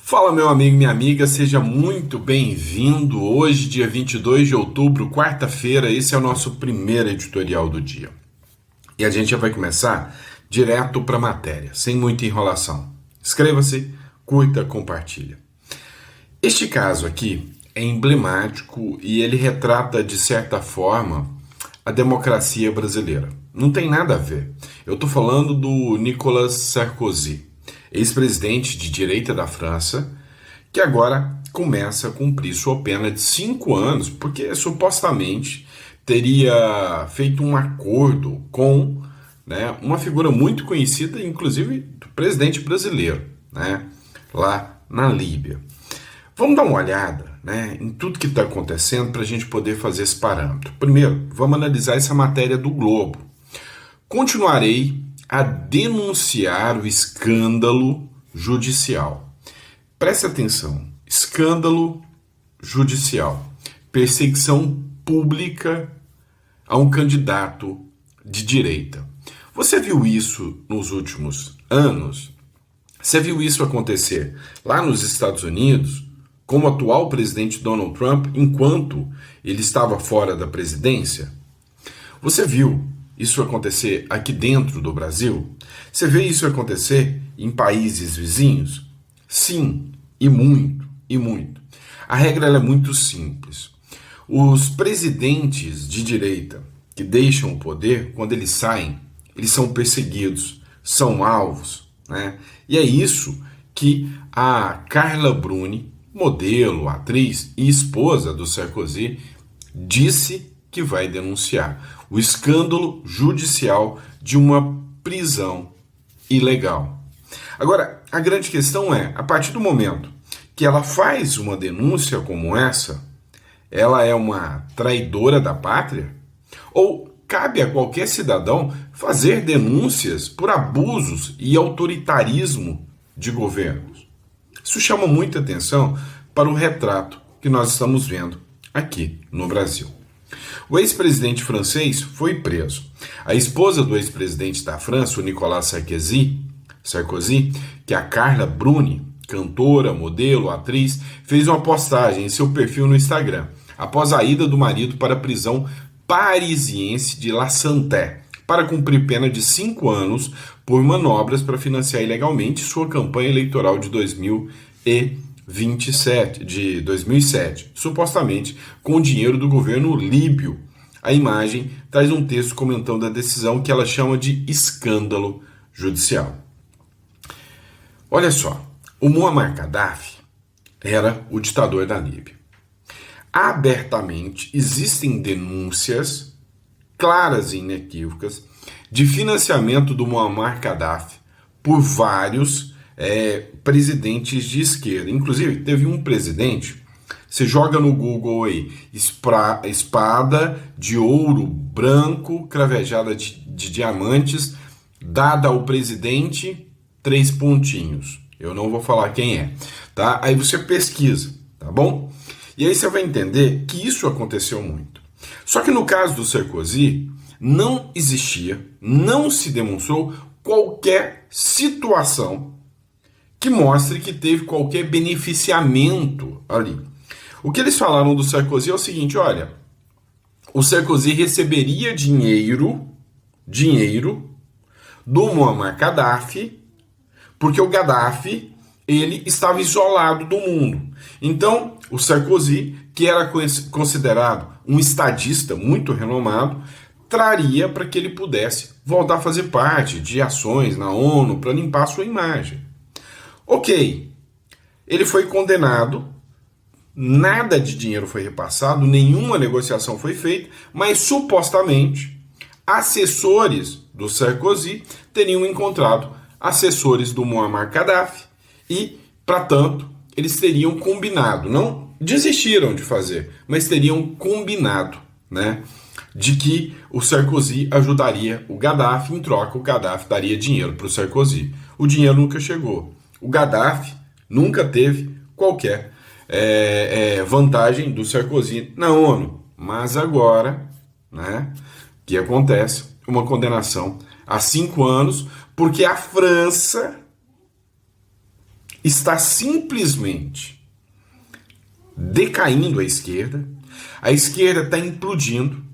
Fala, meu amigo, minha amiga, seja muito bem-vindo. Hoje, dia 22 de outubro, quarta-feira, esse é o nosso primeiro editorial do dia. E a gente já vai começar direto para a matéria, sem muita enrolação. Inscreva-se, curta, compartilha. Este caso aqui é emblemático e ele retrata, de certa forma, a democracia brasileira. Não tem nada a ver. Eu estou falando do Nicolas Sarkozy, ex-presidente de direita da França, que agora começa a cumprir sua pena de 5 anos, porque supostamente teria feito um acordo com, uma figura muito conhecida, inclusive do presidente brasileiro, lá na Líbia. Vamos dar uma olhada, em tudo que está acontecendo para a gente poder fazer esse parâmetro. Primeiro, vamos analisar essa matéria do Globo. Continuarei a denunciar o escândalo judicial. Preste atenção, escândalo judicial, perseguição pública a um candidato de direita. Você viu isso nos últimos anos? Você viu isso acontecer lá nos Estados Unidos, com o atual presidente Donald Trump, enquanto ele estava fora da presidência? Você viu isso acontecer aqui dentro do Brasil? Você vê isso acontecer em países vizinhos? Sim, e muito, e muito. A regra ela é muito simples. Os presidentes de direita que deixam o poder, quando eles saem, eles são perseguidos, são alvos, E é isso que a Carla Bruni, modelo, atriz e esposa do Sarkozy, disse que vai denunciar o escândalo judicial de uma prisão ilegal. Agora, a grande questão é, a partir do momento que ela faz uma denúncia como essa, ela é uma traidora da pátria? Ou cabe a qualquer cidadão fazer denúncias por abusos e autoritarismo de governos? Isso chama muita atenção para o retrato que nós estamos vendo aqui no Brasil. O ex-presidente francês foi preso. A esposa do ex-presidente da França, o Nicolas Sarkozy, que é a Carla Bruni, cantora, modelo, atriz, fez uma postagem em seu perfil no Instagram, após a ida do marido para a prisão parisiense de La Santé, para cumprir pena de 5 anos por manobras para financiar ilegalmente sua campanha eleitoral de 2007, supostamente com o dinheiro do governo líbio. A imagem traz um texto comentando a decisão que ela chama de escândalo judicial. Olha só, o Muammar Gaddafi era o ditador da Líbia. Abertamente existem denúncias claras e inequívocas de financiamento do Muammar Gaddafi por vários presidentes de esquerda. Inclusive, teve um presidente, você joga no Google aí, espada de ouro branco, cravejada de diamantes, dada ao presidente, 3 pontinhos. Eu não vou falar quem é, tá? Aí você pesquisa, tá bom? E aí você vai entender que isso aconteceu muito. Só que no caso do Sarkozy, não existia, não se demonstrou qualquer situação que mostre que teve qualquer beneficiamento ali. O que eles falaram do Sarkozy é o seguinte, olha, o Sarkozy receberia dinheiro do Muammar Gaddafi, porque o Gaddafi, ele estava isolado do mundo. Então, o Sarkozy, que era considerado um estadista muito renomado, traria para que ele pudesse voltar a fazer parte de ações na ONU para limpar a sua imagem. Ok, ele foi condenado, nada de dinheiro foi repassado, nenhuma negociação foi feita, mas supostamente assessores do Sarkozy teriam encontrado assessores do Muammar Gaddafi e, para tanto, eles teriam combinado, não desistiram de fazer, mas teriam combinado, de que o Sarkozy ajudaria o Gaddafi, em troca o Gaddafi daria dinheiro para o Sarkozy. O dinheiro nunca chegou. O Gaddafi nunca teve qualquer vantagem do Sarkozy na ONU. Mas agora, que acontece? Uma condenação a 5 anos, porque a França está simplesmente decaindo a esquerda está implodindo,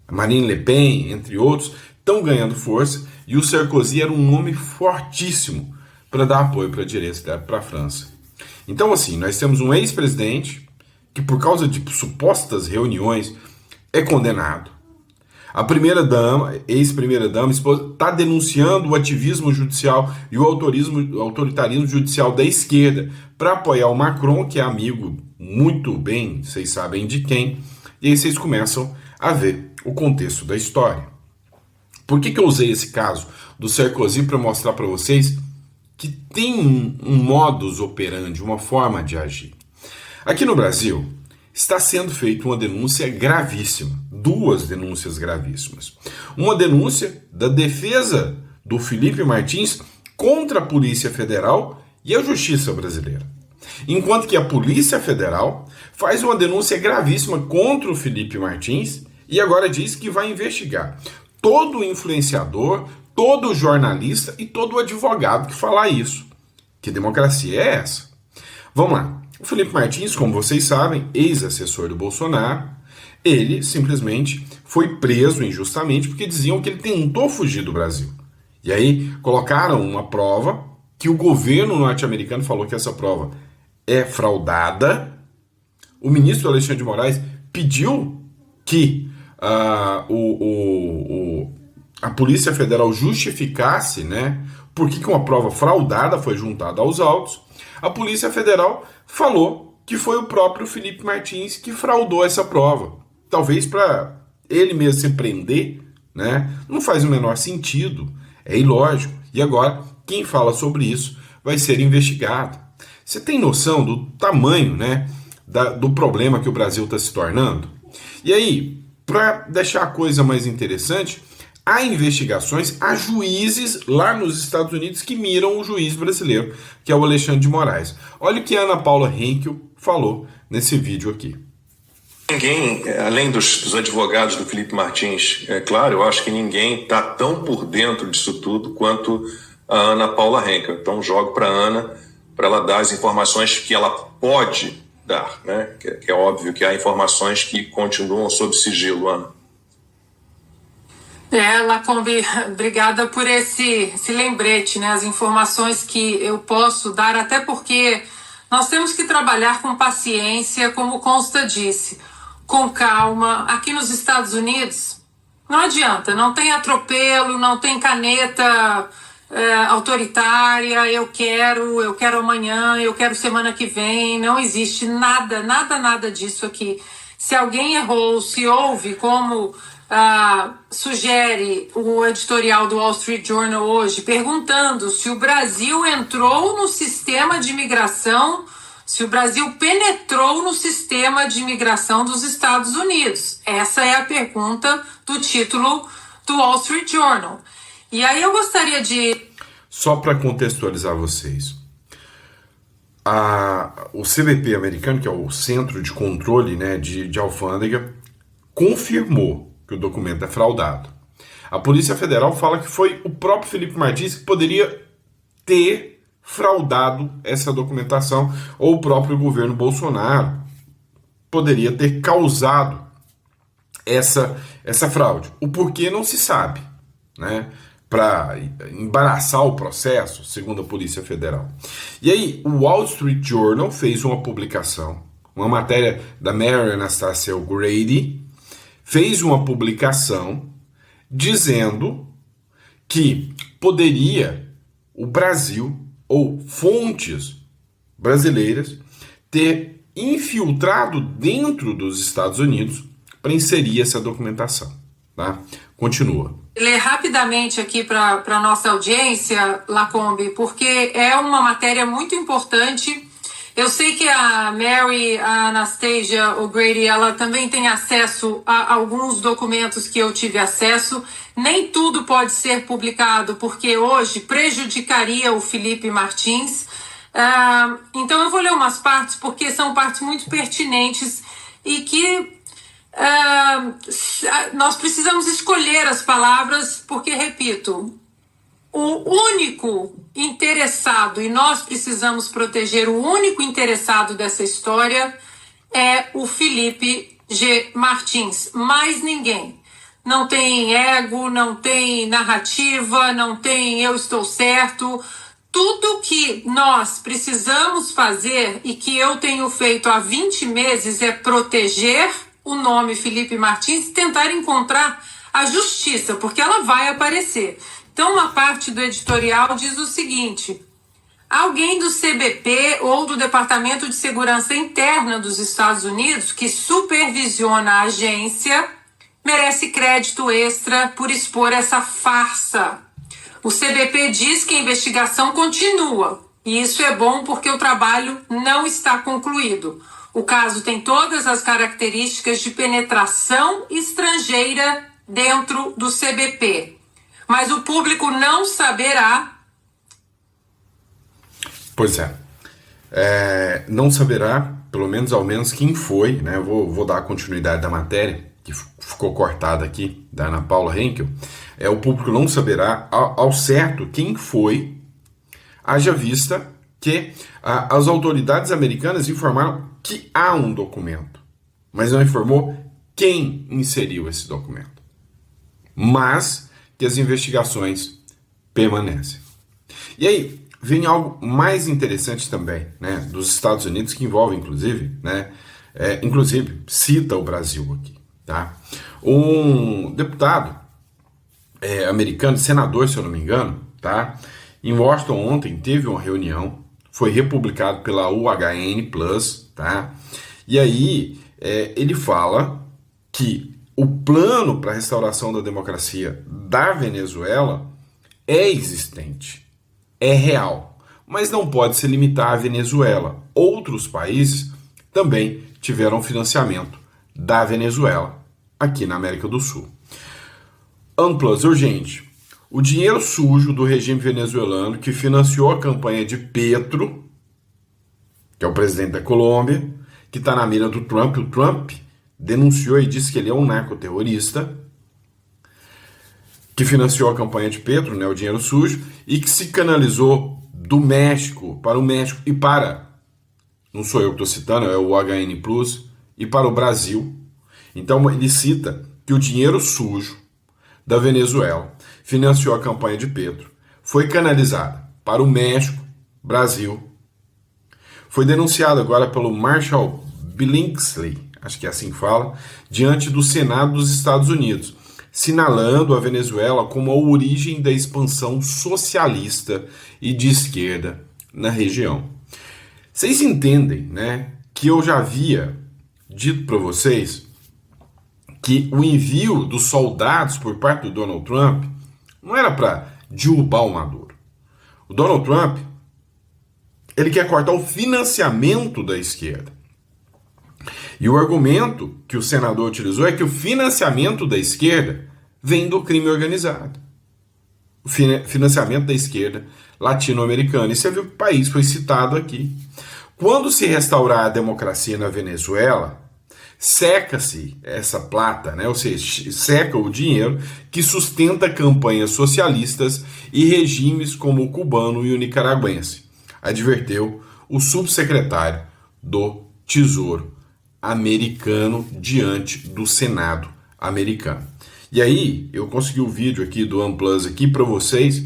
a Marine Le Pen, entre outros, estão ganhando força, e o Sarkozy era um nome fortíssimo para dar apoio para a direita, para a França. Então, assim, nós temos um ex-presidente que, por causa de supostas reuniões, é condenado. A primeira-dama, ex-primeira-dama, está denunciando o ativismo judicial e o autoritarismo judicial da esquerda para apoiar o Macron, que é amigo muito bem, vocês sabem de quem, e aí vocês começam a ver o contexto da história. Por que eu usei esse caso do Sarkozy para mostrar para vocês que tem um modus operandi, uma forma de agir? Aqui no Brasil, está sendo feita uma denúncia gravíssima, duas denúncias gravíssimas. Uma denúncia da defesa do Felipe Martins contra a Polícia Federal e a Justiça Brasileira. Enquanto que a Polícia Federal faz uma denúncia gravíssima contra o Felipe Martins e agora diz que vai investigar todo influenciador, todo jornalista e todo advogado que falar isso. Que democracia é essa? Vamos lá. O Felipe Martins, como vocês sabem, ex-assessor do Bolsonaro, ele simplesmente foi preso injustamente porque diziam que ele tentou fugir do Brasil. E aí colocaram uma prova que o governo norte-americano falou que essa prova é fraudada. O ministro Alexandre de Moraes pediu que a Polícia Federal justificasse, né, por que uma prova fraudada foi juntada aos autos. A Polícia Federal falou que foi o próprio Felipe Martins que fraudou essa prova. Talvez para ele mesmo se prender, né? Não faz o menor sentido, é ilógico. E agora, quem fala sobre isso vai ser investigado. Você tem noção do tamanho, né, do problema que o Brasil está se tornando? E aí, para deixar a coisa mais interessante, há investigações, há juízes lá nos Estados Unidos que miram o juiz brasileiro, que é o Alexandre de Moraes. Olha o que a Ana Paula Henkel falou nesse vídeo aqui. Ninguém, além dos advogados do Felipe Martins, é claro, eu acho que ninguém está tão por dentro disso tudo quanto a Ana Paula Henkel. Então jogo para a Ana, para ela dar as informações que ela pode dar, né? Que é óbvio que há informações que continuam sob sigilo, Ana. Lacombe, obrigada por esse lembrete, né? As informações que eu posso dar, até porque nós temos que trabalhar com paciência, como Consta disse, com calma. Aqui nos Estados Unidos, não adianta, não tem atropelo, não tem caneta autoritária, eu quero amanhã, eu quero semana que vem, não existe nada disso aqui. Se alguém errou, se houve, como sugere o editorial do Wall Street Journal hoje, perguntando se o Brasil entrou no sistema de imigração, se o Brasil penetrou no sistema de imigração dos Estados Unidos. Essa é a pergunta do título do Wall Street Journal. E aí eu gostaria de... Só para contextualizar vocês, o CBP americano, que é o Centro de Controle, né, de Alfândega, confirmou que o documento é fraudado. A Polícia Federal fala que foi o próprio Felipe Martins que poderia ter fraudado essa documentação, ou o próprio governo Bolsonaro poderia ter causado essa fraude. O porquê não se sabe, né? Para embaraçar o processo, segundo a Polícia Federal. E aí, o Wall Street Journal fez uma publicação, uma matéria da Mary Anastasia O'Grady, fez uma publicação dizendo que poderia o Brasil, ou fontes brasileiras, ter infiltrado dentro dos Estados Unidos para inserir essa documentação. Tá? Continua. Ler rapidamente aqui para a nossa audiência, Lacombe, porque é uma matéria muito importante. Eu sei que a Mary Anastasia O'Grady, ela também tem acesso a alguns documentos que eu tive acesso. Nem tudo pode ser publicado, porque hoje prejudicaria o Felipe Martins. Então eu vou ler umas partes, porque são partes muito pertinentes e que nós precisamos escolher as palavras, porque, repito, o único interessado, e nós precisamos proteger o único interessado dessa história, é o Felipe G. Martins, mais ninguém. Não tem ego, não tem narrativa, não tem eu estou certo. Tudo que nós precisamos fazer e que eu tenho feito há 20 meses é proteger o nome Felipe Martins e tentar encontrar a justiça, porque ela vai aparecer. Então, uma parte do editorial diz o seguinte: alguém do CBP ou do Departamento de Segurança Interna dos Estados Unidos, que supervisiona a agência, merece crédito extra por expor essa farsa. O CBP diz que a investigação continua, e isso é bom porque o trabalho não está concluído. O caso tem todas as características de penetração estrangeira dentro do CBP. Mas o público não saberá. Pois não saberá, pelo menos ao menos, quem foi, né? Eu vou dar a continuidade da matéria, que ficou cortada aqui, da Ana Paula Henkel. O público não saberá ao certo quem foi, haja vista que as autoridades americanas informaram que há um documento, mas não informou quem inseriu esse documento. Mas que as investigações permanecem. E aí, vem algo mais interessante também, né, dos Estados Unidos, que envolve, inclusive, né, inclusive cita o Brasil aqui. Tá? Um deputado americano, senador, se eu não me engano, tá? Em Washington ontem teve uma reunião, foi republicado pela UHN+, tá? E aí ele fala que o plano para a restauração da democracia da Venezuela é existente, é real, mas não pode se limitar à Venezuela. Outros países também tiveram financiamento da Venezuela, aqui na América do Sul. Unplus urgente. O dinheiro sujo do regime venezuelano que financiou a campanha de Petro, que é o presidente da Colômbia, que está na mira do Trump. O Trump denunciou e disse que ele é um narcoterrorista, que financiou a campanha de Petro, né, o dinheiro sujo, e que se canalizou do México para o México e para, não sou eu que estou citando, é o HN+, e para o Brasil. Então ele cita que o dinheiro sujo da Venezuela financiou a campanha de Petro, foi canalizada para o México, Brasil, foi denunciado agora pelo Marshall Billingsley, acho que é assim que fala, diante do Senado dos Estados Unidos, sinalando a Venezuela como a origem da expansão socialista e de esquerda na região. Vocês entendem, né, que eu já havia dito para vocês que o envio dos soldados por parte do Donald Trump não era para derrubar o Maduro. O Donald Trump, ele quer cortar o financiamento da esquerda. E o argumento que o senador utilizou é que o financiamento da esquerda vem do crime organizado. O financiamento da esquerda latino-americana. E você viu que o país foi citado aqui. Quando se restaurar a democracia na Venezuela, seca-se essa plata, né? Ou seja, seca o dinheiro que sustenta campanhas socialistas e regimes como o cubano e o nicaragüense, adverteu o subsecretário do Tesouro americano diante do Senado americano. E aí, eu consegui o vídeo aqui do Unplus aqui para vocês,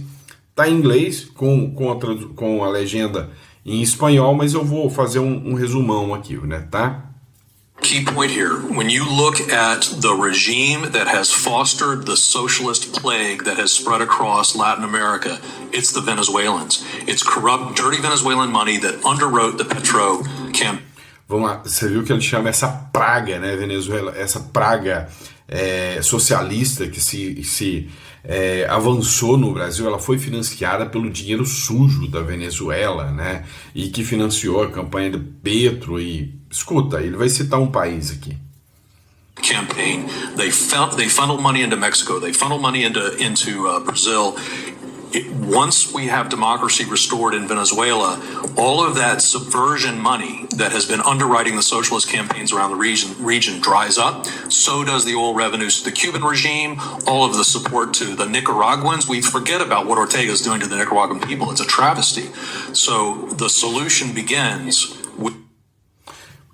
tá em inglês com a legenda em espanhol, mas eu vou fazer um resumão aqui, né, tá? Key point here, when you look at the regime that has fostered the socialist plague that has spread across Latin America, it's the Venezuelans. It's corrupt, dirty Venezuelan money that underwrote the Petro campaign. Vamos lá, você viu que ele chama essa praga, né, Venezuela, essa praga socialista que se avançou no Brasil, ela foi financiada pelo dinheiro sujo da Venezuela, né, e que financiou a campanha de Petro. E escuta, ele vai citar um país aqui. Campaign. They funneled money into Mexico. They funneled money into Brazil. once we have democracy restored in Venezuela, all of that subversion money that has been underwriting the socialist campaigns around the region dries up. So does the oil revenues to the Cuban regime, all of the support to the Nicaraguans. We forget about what Ortega is doing to the Nicaraguan people. It's a travesty. So the solution begins with...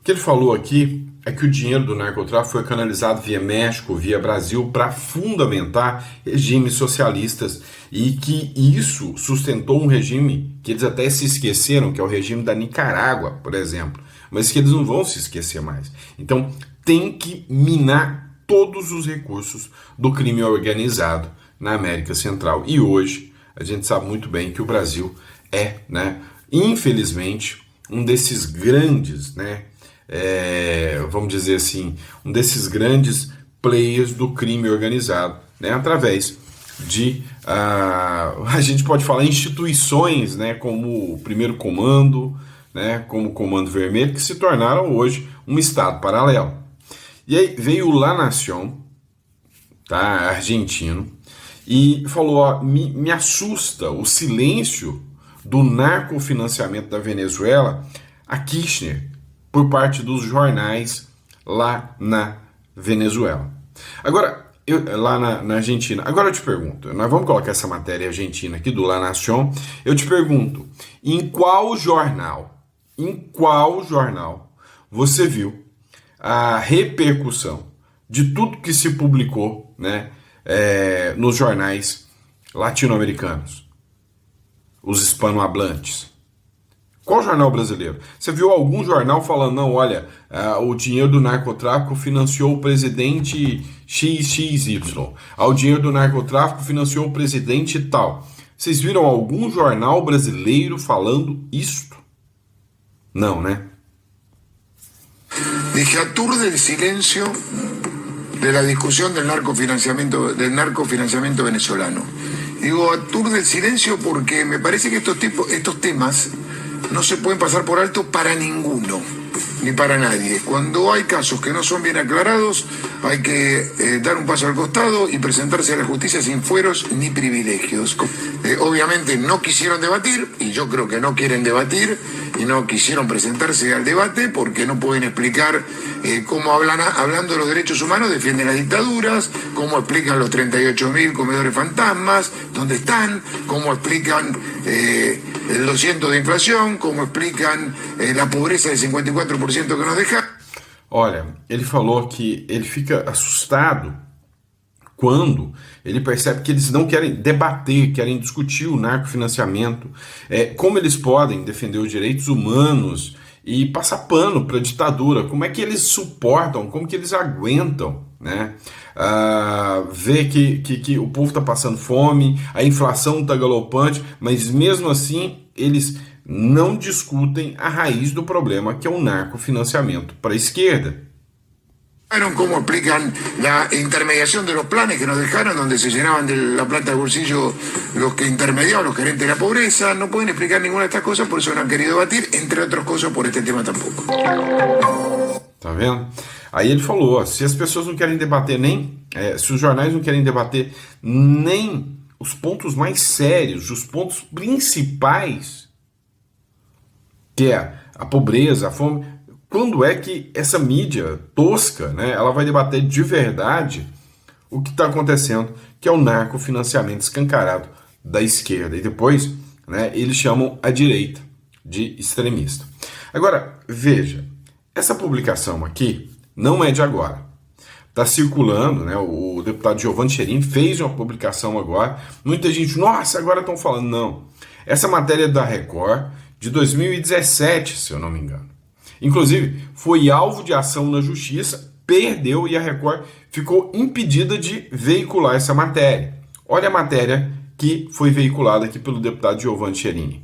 O que ele falou aqui é que o dinheiro do narcotráfico foi canalizado via México, via Brasil, para fundamentar regimes socialistas e que isso sustentou um regime que eles até se esqueceram, que é o regime da Nicarágua, por exemplo, mas que eles não vão se esquecer mais. Então tem que minar todos os recursos do crime organizado na América Central. E hoje a gente sabe muito bem que o Brasil é, infelizmente, um desses grandes, vamos dizer assim, um desses grandes players do crime organizado, através de, a gente pode falar, instituições, como o Primeiro Comando, como o Comando Vermelho, que se tornaram hoje um Estado paralelo. E aí veio o La Nación, argentino, e falou, me assusta o silêncio do narcofinanciamento da Venezuela a Kirchner, por parte dos jornais lá na Venezuela. Agora, lá na Argentina. Agora eu te pergunto, nós vamos colocar essa matéria argentina aqui do La Nación. Eu te pergunto, em qual jornal você viu a repercussão de tudo que se publicou, nos jornais latino-americanos, os hispanohablantes? Qual jornal brasileiro? Você viu algum jornal falando, não, olha, o dinheiro do narcotráfico financiou o presidente XXY, o dinheiro do narcotráfico financiou o presidente tal. Vocês viram algum jornal brasileiro falando isto? Não, né? Dije, aturde el silencio de la discusión del narcofinanciamiento venezolano. Digo, aturde el silencio porque me parece que estos temas no se pueden pasar por alto para ninguno, ni para nadie. Cuando hay casos que no son bien aclarados, hay que dar un paso al costado y presentarse a la justicia sin fueros ni privilegios. Obviamente no quisieron debatir, y yo creo que no quieren debatir, y no quisieron presentarse al debate porque no pueden explicar cómo hablando de los derechos humanos defienden las dictaduras, cómo explican los 38.000 comedores fantasmas, dónde están, cómo explican el 200 de inflación, cómo explican la pobreza del 54% que nos deja. Olha, ele falou que ele fica assustado quando ele percebe que eles não querem debater, querem discutir o narcofinanciamento, como eles podem defender os direitos humanos e passar pano para a ditadura, como é que eles suportam, como que eles aguentam, ver que o povo está passando fome, a inflação está galopante, mas mesmo assim eles não discutem a raiz do problema, que é o narcofinanciamento para a esquerda. Cómo explican la intermediación de los planes que nos dejaron, donde se llenaban de la plata del bolsillo los que intermediaban, los gerentes de la pobreza. No pueden explicar ninguna de estas cosas, por eso no han querido debatir, entre otras cosas por este tema tampoco. Tá vendo? Aí ele falou, se as pessoas não querem debater se os jornais não querem debater nem os pontos mais sérios, os pontos principais, que é a pobreza, a fome, quando é que essa mídia tosca, ela vai debater de verdade o que está acontecendo, que é o narcofinanciamento escancarado da esquerda. E depois, eles chamam a direita de extremista. Agora, veja, essa publicação aqui não é de agora. Está circulando, o deputado Giovanni Cherin fez uma publicação agora. Muita gente, nossa, agora estão falando. Não, essa matéria é da Record de 2017, se eu não me engano. Inclusive, foi alvo de ação na justiça, perdeu e a Record ficou impedida de veicular essa matéria. Olha a matéria que foi veiculada aqui pelo deputado Giovanni Cherin.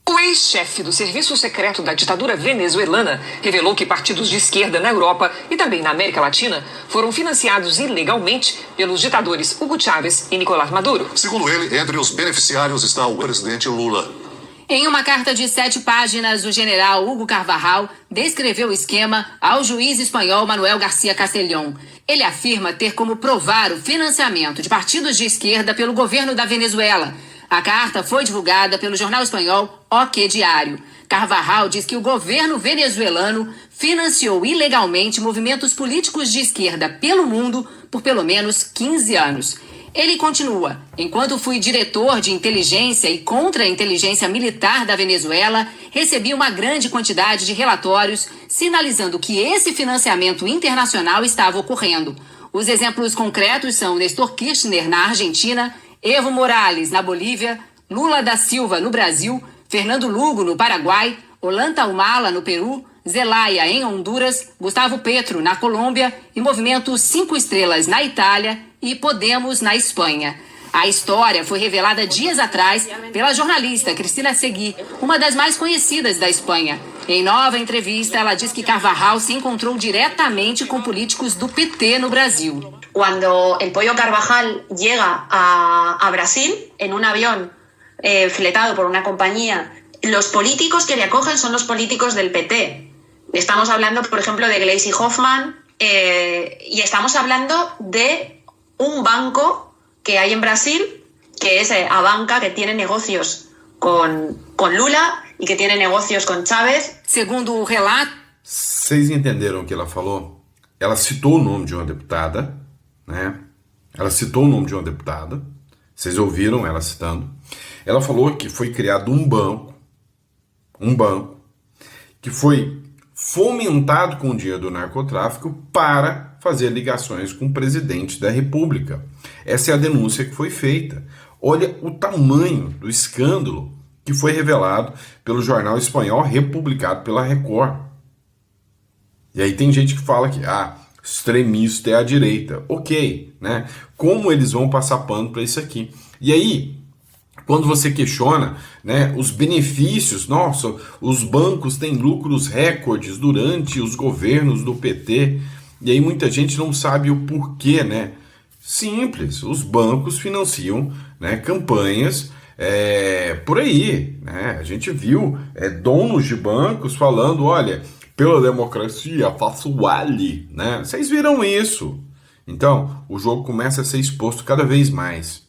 O ex-chefe do Serviço Secreto da ditadura venezuelana revelou que partidos de esquerda na Europa e também na América Latina foram financiados ilegalmente pelos ditadores Hugo Chávez e Nicolás Maduro. Segundo ele, entre os beneficiários está o presidente Lula. Em uma carta de 7 páginas, o general Hugo Carvajal descreveu o esquema ao juiz espanhol Manuel García Castellón. Ele afirma ter como provar o financiamento de partidos de esquerda pelo governo da Venezuela. A carta foi divulgada pelo jornal espanhol O Que Diário. Carvajal diz que o governo venezuelano financiou ilegalmente movimentos políticos de esquerda pelo mundo por pelo menos 15 anos. Ele continua: enquanto fui diretor de inteligência e contra-inteligência militar da Venezuela, recebi uma grande quantidade de relatórios sinalizando que esse financiamento internacional estava ocorrendo. Os exemplos concretos são Néstor Kirchner na Argentina, Evo Morales na Bolívia, Lula da Silva no Brasil, Fernando Lugo no Paraguai, Ollanta Humala no Peru, Zelaya em Honduras, Gustavo Petro na Colômbia e Movimento 5 Estrelas na Itália e Podemos na Espanha. A história foi revelada dias atrás pela jornalista Cristina Seguí, uma das mais conhecidas da Espanha. Em nova entrevista, ela diz que Carvajal se encontrou diretamente com políticos do PT no Brasil. Cuando el Pollo Carvajal llega a Brasil en un avión fletado por una compañía, los políticos que le acogen son los políticos del PT. Estamos hablando, por ejemplo, de Gleisi Hoffmann y estamos hablando de un banco que hay en Brasil, que es Abanca, que tiene negocios con Lula e que tiene negocios com Chávez. Segundo o relato... Vocês entenderam o que ela falou? Ela citou o nome de uma deputada, né? Ela citou o nome de uma deputada. Vocês ouviram ela citando. Ela falou que foi criado um banco que foi fomentado com o dinheiro do narcotráfico para fazer ligações com o presidente da República. Essa é a denúncia que foi feita. Olha o tamanho do escândalo que foi revelado pelo jornal espanhol republicado pela Record. E aí tem gente que fala que extremista é a direita. Ok, né? Como eles vão passar pano para isso aqui? E aí, quando você questiona, né, os benefícios, nossa, os bancos têm lucros recordes durante os governos do PT, e aí muita gente não sabe o porquê, né? Simples, os bancos financiam, né, campanhas por aí, né? A gente viu donos de bancos falando, olha, pela democracia faço o Ali, né? Vocês viram isso. Então, o jogo começa a ser exposto cada vez mais.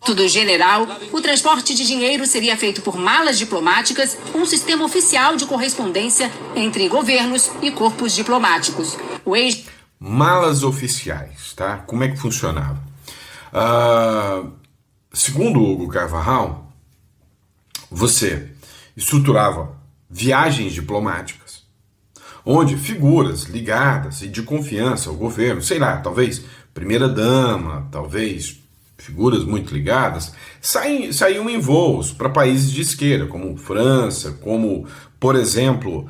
Do general, o transporte de dinheiro seria feito por malas diplomáticas, um sistema oficial de correspondência entre governos e corpos diplomáticos. Malas oficiais, tá? Como é que funcionava? Segundo o Hugo Carvajal, você estruturava viagens diplomáticas, onde figuras ligadas e de confiança ao governo, sei lá, talvez primeira-dama, talvez figuras muito ligadas, saíam em voos para países de esquerda, como França, como, por exemplo,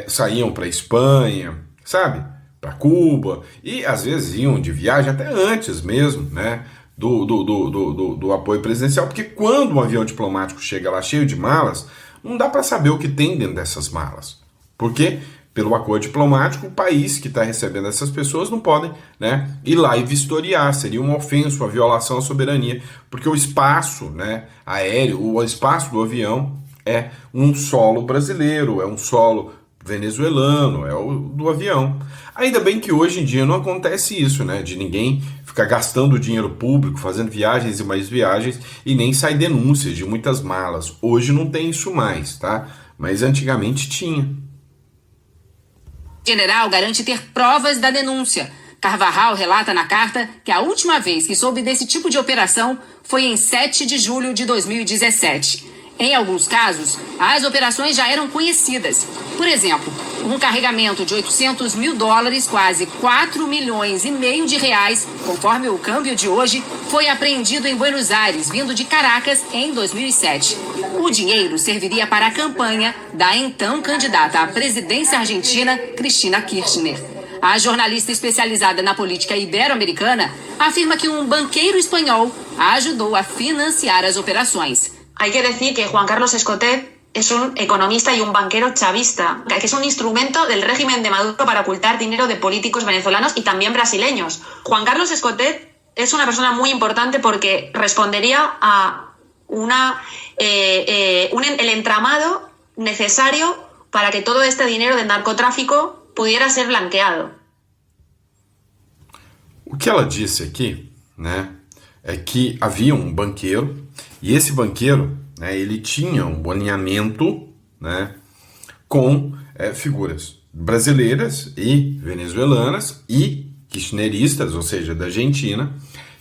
saíam para Espanha, sabe? Para Cuba, e às vezes iam de viagem até antes mesmo, né? Do apoio presidencial, porque quando um avião diplomático chega lá cheio de malas, não dá para saber o que tem dentro dessas malas. Porque, pelo acordo diplomático, o país que está recebendo essas pessoas não podem, né, ir lá e vistoriar. Seria uma ofensa, uma violação à soberania, porque o espaço, né, aéreo, o espaço do avião é um solo brasileiro, é um solo venezuelano, é o do avião. Ainda bem que hoje em dia não acontece isso, né, de ninguém ficar gastando dinheiro público, fazendo viagens e mais viagens, e nem sai denúncias de muitas malas. Hoje não tem isso mais, tá? Mas antigamente tinha. O general garante ter provas da denúncia. Carvajal relata na carta que a última vez que soube desse tipo de operação foi em 7 de julho de 2017. Em alguns casos, as operações já eram conhecidas. Por exemplo, um carregamento de $800 mil, quase 4,5 milhões de reais, conforme o câmbio de hoje, foi apreendido em Buenos Aires, vindo de Caracas, em 2007. O dinheiro serviria para a campanha da então candidata à presidência argentina, Cristina Kirchner. A jornalista especializada na política ibero-americana afirma que um banqueiro espanhol ajudou a financiar as operações. Hay que decir que Juan Carlos Escotet es un economista y un banquero chavista, que es un instrumento del régimen de Maduro para ocultar dinero de políticos venezolanos y también brasileños. Juan Carlos Escotet es una persona muy importante porque respondería a el entramado necesario para que todo este dinero del narcotráfico pudiera ser blanqueado. O que ela disse aqui, né, é que havia um banqueiro E esse banqueiro, né, ele tinha um alinhamento, né, com figuras brasileiras e venezuelanas e kirchneristas, ou seja, da Argentina,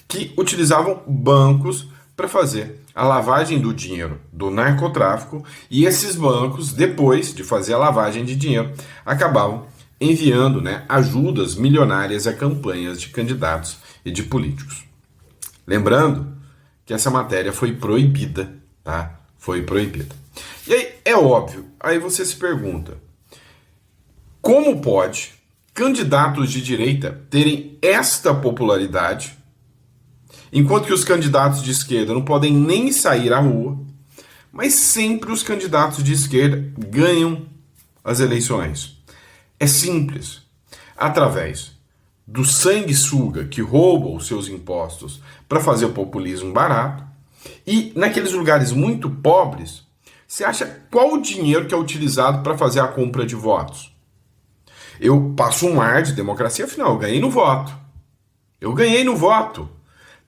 que utilizavam bancos para fazer a lavagem do dinheiro do narcotráfico, e esses bancos, depois de fazer a lavagem de dinheiro, acabavam enviando, né, ajudas milionárias a campanhas de candidatos e de políticos. Lembrando que essa matéria foi proibida, tá? Foi proibida. E aí, é óbvio, aí você se pergunta, como pode candidatos de direita terem esta popularidade, enquanto que os candidatos de esquerda não podem nem sair à rua, mas sempre os candidatos de esquerda ganham as eleições? É simples. Através do sanguessuga que rouba os seus impostos para fazer o populismo barato, e naqueles lugares muito pobres, você acha qual o dinheiro que é utilizado para fazer a compra de votos? Eu passo um ar de democracia, afinal, eu ganhei no voto. Eu ganhei no voto.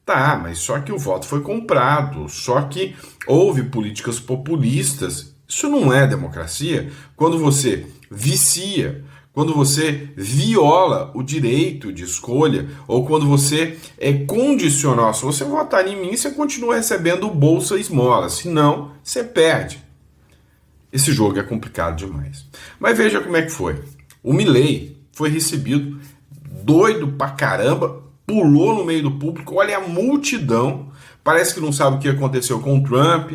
Tá, mas só que o voto foi comprado, só que houve políticas populistas. Isso não é democracia. Quando você vicia, quando você viola o direito de escolha, ou quando você é condicional, se você votar em mim, você continua recebendo bolsa e esmola, senão você perde. Esse jogo é complicado demais. Mas veja como é que foi. O Milei foi recebido doido pra caramba, pulou no meio do público, olha a multidão, parece que não sabe o que aconteceu com o Trump,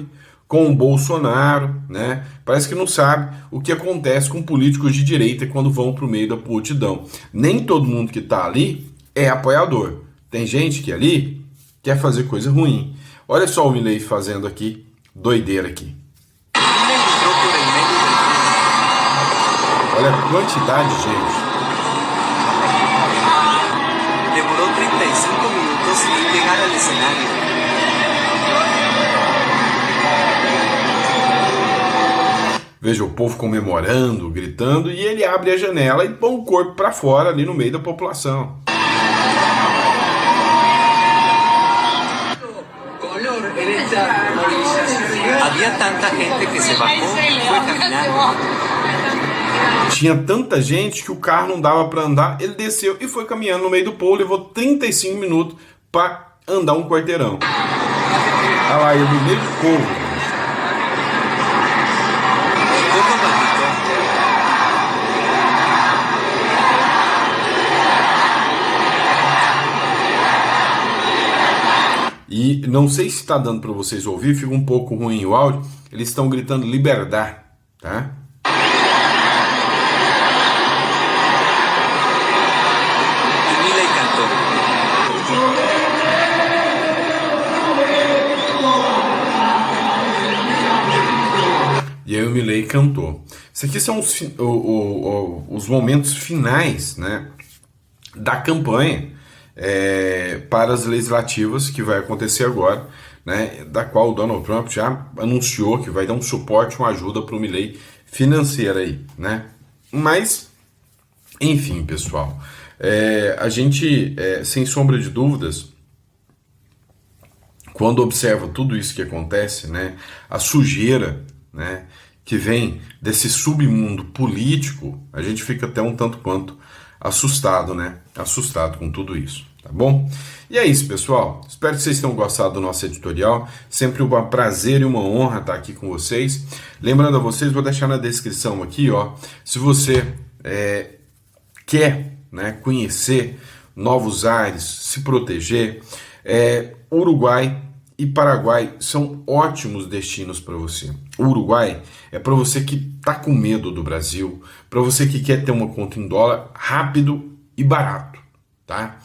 com o Bolsonaro, né? Parece que não sabe o que acontece com políticos de direita quando vão para o meio da multidão. Nem todo mundo que está ali é apoiador. Tem gente que ali quer fazer coisa ruim. Olha só o Milei fazendo aqui, doideira aqui. Olha a quantidade de gente. Demorou 35 minutos em chegar ao cenário. Veja o povo comemorando, gritando, e ele abre a janela e põe o corpo para fora ali no meio da população. Havia tanta gente que se bajou, foi caminhando. Tinha tanta gente que o carro não dava para andar, ele desceu e foi caminhando no meio do povo, levou 35 minutos para andar um quarteirão. Olha lá, ele no meio do povo. E não sei se está dando para vocês ouvir, fica um pouco ruim o áudio. Eles estão gritando liberdade, tá? E aí o Milei cantou. Isso aqui são os momentos finais, né, da campanha para as legislativas que vai acontecer agora, né, da qual o Donald Trump já anunciou que vai dar um suporte, uma ajuda para o Milei financeira aí, né? Mas, enfim, pessoal, a gente, sem sombra de dúvidas, quando observa tudo isso que acontece, né, a sujeira, né, que vem desse submundo político, a gente fica até um tanto quanto assustado, né? Assustado com tudo isso, tá bom? E é isso, pessoal. Espero que vocês tenham gostado do nosso editorial. Sempre um prazer e uma honra estar aqui com vocês. Lembrando a vocês, vou deixar na descrição aqui, ó, se você quer, né, conhecer novos ares, se proteger, Uruguai e Paraguai são ótimos destinos para você. O Uruguai é para você que está com medo do Brasil, para você que quer ter uma conta em dólar rápido e barato, tá?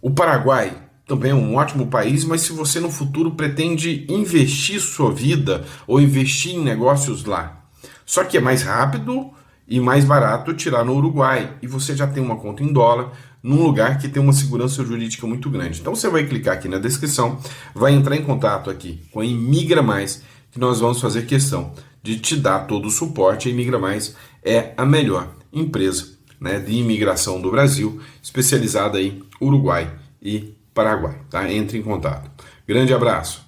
O Paraguai também é um ótimo país, mas se você no futuro pretende investir sua vida ou investir em negócios lá, só que é mais rápido e mais barato tirar no Uruguai, e você já tem uma conta em dólar num lugar que tem uma segurança jurídica muito grande. Então você vai clicar aqui na descrição, vai entrar em contato aqui com a Imigra Mais, que nós vamos fazer questão de te dar todo o suporte. A Imigra Mais é a melhor empresa, né, de imigração do Brasil, especializada em Uruguai e Paraguai, tá? Entre em contato. Grande abraço.